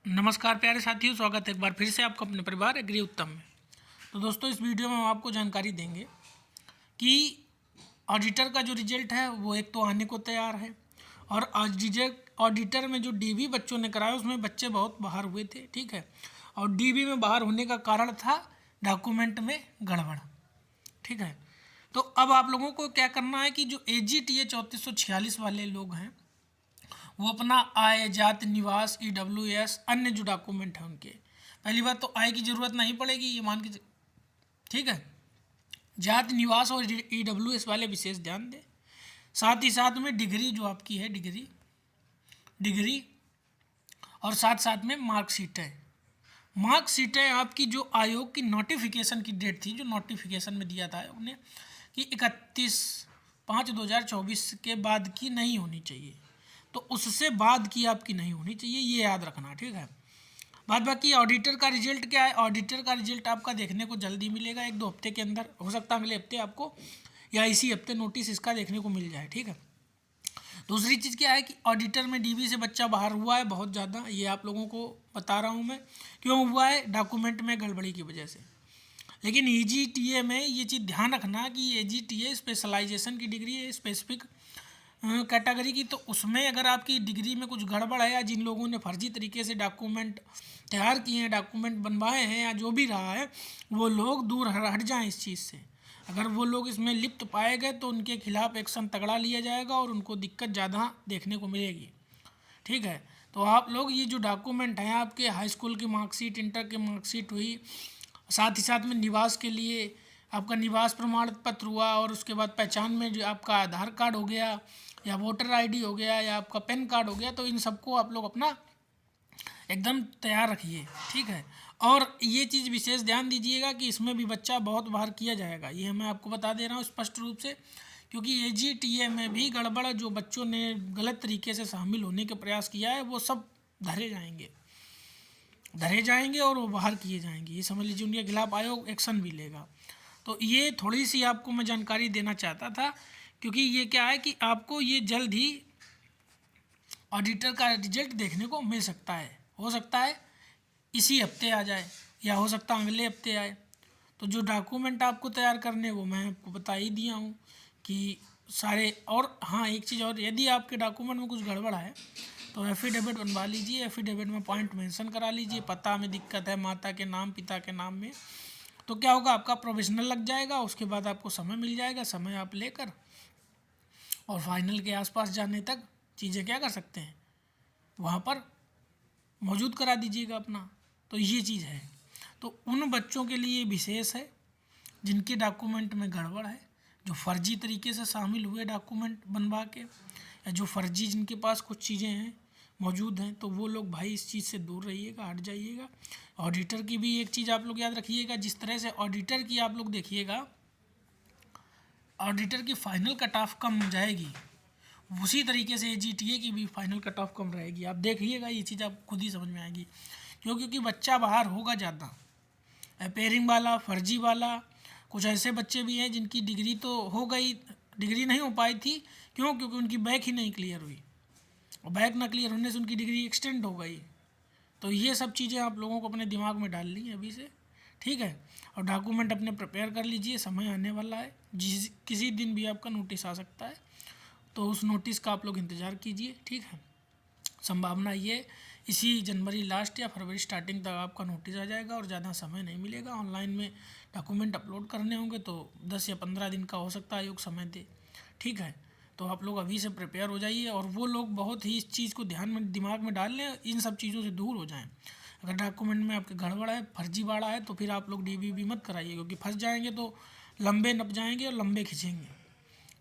नमस्कार प्यारे साथियों, स्वागत है एक बार फिर से आपका अपने परिवार एग्री उत्तम में। तो दोस्तों, इस वीडियो में हम आपको जानकारी देंगे कि ऑडिटर का जो रिजल्ट है वो एक तो आने को तैयार है, और ऑडिटर में जो डीबी बच्चों ने कराया उसमें बच्चे बहुत बाहर हुए थे, ठीक है। और डीबी में बाहर होने का कारण था डॉक्यूमेंट में गड़बड़, ठीक है। तो अब आप लोगों को क्या करना है कि जो AGTA 3446 वाले लोग हैं वो अपना आय, जाति, निवास, EWS अन्य जो डॉक्यूमेंट है उनके, पहली बात तो आय की ज़रूरत नहीं पड़ेगी, ये मान के, ठीक है। जाति, निवास और EWS वाले विशेष ध्यान दें। साथ ही साथ में डिग्री जो आपकी है, डिग्री और साथ साथ में मार्कशीटें आपकी जो आयोग की नोटिफिकेशन की डेट थी, जो नोटिफिकेशन में दिया था आयोग ने कि 31/5/2024 के बाद की नहीं होनी चाहिए, तो उससे बाद की आपकी नहीं होनी चाहिए, ये याद रखना, ठीक है। बाद बाकी ऑडिटर का रिजल्ट क्या है, ऑडिटर का रिजल्ट आपका देखने को जल्दी मिलेगा, 1-2 हफ्ते के अंदर, हो सकता है अगले हफ्ते आपको या इसी हफ्ते नोटिस इसका देखने को मिल जाए, ठीक है। दूसरी चीज़ क्या है कि ऑडिटर में डीबी से बच्चा बाहर हुआ है बहुत ज़्यादा, ये आप लोगों को बता रहा हूँ मैं क्यों हुआ है, डॉक्यूमेंट में गड़बड़ी की वजह से। लेकिन AGTA में ये चीज़ ध्यान रखना कि AGTA स्पेशलाइजेशन की डिग्री है, स्पेसिफिक कैटेगरी की, तो उसमें अगर आपकी डिग्री में कुछ गड़बड़ है या जिन लोगों ने फर्जी तरीके से डॉक्यूमेंट तैयार किए हैं, डॉक्यूमेंट बनवाए हैं या जो भी रहा है, वो लोग दूर हट जाएं इस चीज़ से। अगर वो लोग इसमें लिप्त पाए गए तो उनके खिलाफ़ एक्शन तगड़ा लिया जाएगा और उनको दिक्कत ज़्यादा देखने को मिलेगी, ठीक है। तो आप लोग ये जो डॉक्यूमेंट हैं, आपके हाई स्कूल की मार्कशीट, इंटर की मार्कशीट हुई, साथ ही साथ में निवास के लिए आपका निवास प्रमाण पत्र हुआ, और उसके बाद पहचान में जो आपका आधार कार्ड हो गया या वोटर ID हो गया या आपका पैन कार्ड हो गया, तो इन सबको आप लोग अपना एकदम तैयार रखिए, ठीक है। और ये चीज़ विशेष ध्यान दीजिएगा कि इसमें भी बच्चा बहुत बाहर किया जाएगा, ये मैं आपको बता दे रहा हूँ स्पष्ट रूप से, क्योंकि AGTA में भी गड़बड़, जो बच्चों ने गलत तरीके से शामिल होने का प्रयास किया है वो सब धरे जाएंगे और वो बाहर किए जाएंगे, ये समझ लीजिए। उनके खिलाफ आयोग एक्शन भी लेगा। तो ये थोड़ी सी आपको मैं जानकारी देना चाहता था, क्योंकि ये क्या है कि आपको ये जल्द ही ऑडिटर का रिजल्ट देखने को मिल सकता है, हो सकता है इसी हफ्ते आ जाए या हो सकता है अगले हफ्ते आए। तो जो डॉक्यूमेंट आपको तैयार करने वो मैं आपको बता ही दिया हूँ कि सारे। और हाँ, एक चीज़ और, यदि आपके डॉक्यूमेंट में कुछ गड़बड़ है तो एफिडेविट बनवा लीजिए, एफिडेविट में पॉइंट मेंशन करा लीजिए, पता में दिक्कत है, माता के नाम, पिता के नाम में, तो क्या होगा, आपका प्रोविजनल लग जाएगा, उसके बाद आपको समय मिल जाएगा, समय आप लेकर और फाइनल के आसपास जाने तक चीज़ें क्या कर सकते हैं, वहाँ पर मौजूद करा दीजिएगा अपना। तो ये चीज़ है। तो उन बच्चों के लिए विशेष है जिनके डॉक्यूमेंट में गड़बड़ है, जो फर्जी तरीके से शामिल हुए डॉक्यूमेंट बनवा के, या जो फर्जी जिनके पास कुछ चीज़ें हैं मौजूद हैं, तो वो लोग भाई इस चीज़ से दूर रहिएगा, हट जाइएगा। ऑडिटर की भी एक चीज़ आप लोग याद रखिएगा, जिस तरह से ऑडिटर की आप लोग देखिएगा, ऑडिटर की फाइनल कट ऑफ कम हो जाएगी, उसी तरीके से AGTA की भी फाइनल कट ऑफ कम रहेगी। आप देखिएगा, ये चीज़ आप खुद ही समझ में आएगी, क्योंकि बच्चा बाहर होगा ज़्यादा, अपेयरिंग वाला, फर्जी वाला। कुछ ऐसे बच्चे भी हैं जिनकी डिग्री तो हो गई, डिग्री नहीं हो पाई थी, क्योंकि उनकी बैक ही नहीं क्लियर हुई, और बैक ना क्लियर होने से उनकी डिग्री एक्सटेंड हो गई। तो ये सब चीज़ें आप लोगों को अपने दिमाग में डाल ली अभी से, ठीक है। और डॉक्यूमेंट अपने प्रिपेयर कर लीजिए, समय आने वाला है, किसी दिन भी आपका नोटिस आ सकता है, तो उस नोटिस का आप लोग इंतज़ार कीजिए, ठीक है। संभावना ये इसी जनवरी लास्ट या फरवरी स्टार्टिंग तक आपका नोटिस आ जाएगा, और ज़्यादा समय नहीं मिलेगा। ऑनलाइन में डॉक्यूमेंट अपलोड करने होंगे तो 10 या 15 दिन का हो सकता है आयोग समय दे, ठीक है। तो आप लोग अभी से प्रिपेयर हो जाइए, और वो लोग बहुत ही इस चीज़ को ध्यान में, दिमाग में डाल लें, इन सब चीज़ों से दूर हो जाएं। अगर डॉक्यूमेंट में आपके गड़बड़ है, फर्जीवाड़ा है, तो फिर आप लोग DBB मत कराइए, क्योंकि फंस जाएंगे तो लंबे नप जाएंगे और लंबे खींचेंगे,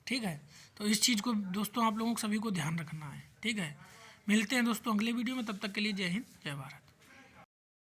ठीक है। तो इस चीज़ को दोस्तों आप लोगों को सभी को ध्यान रखना है, ठीक है। मिलते हैं दोस्तों अगले वीडियो में, तब तक के लिए जय हिंद, जय भारत।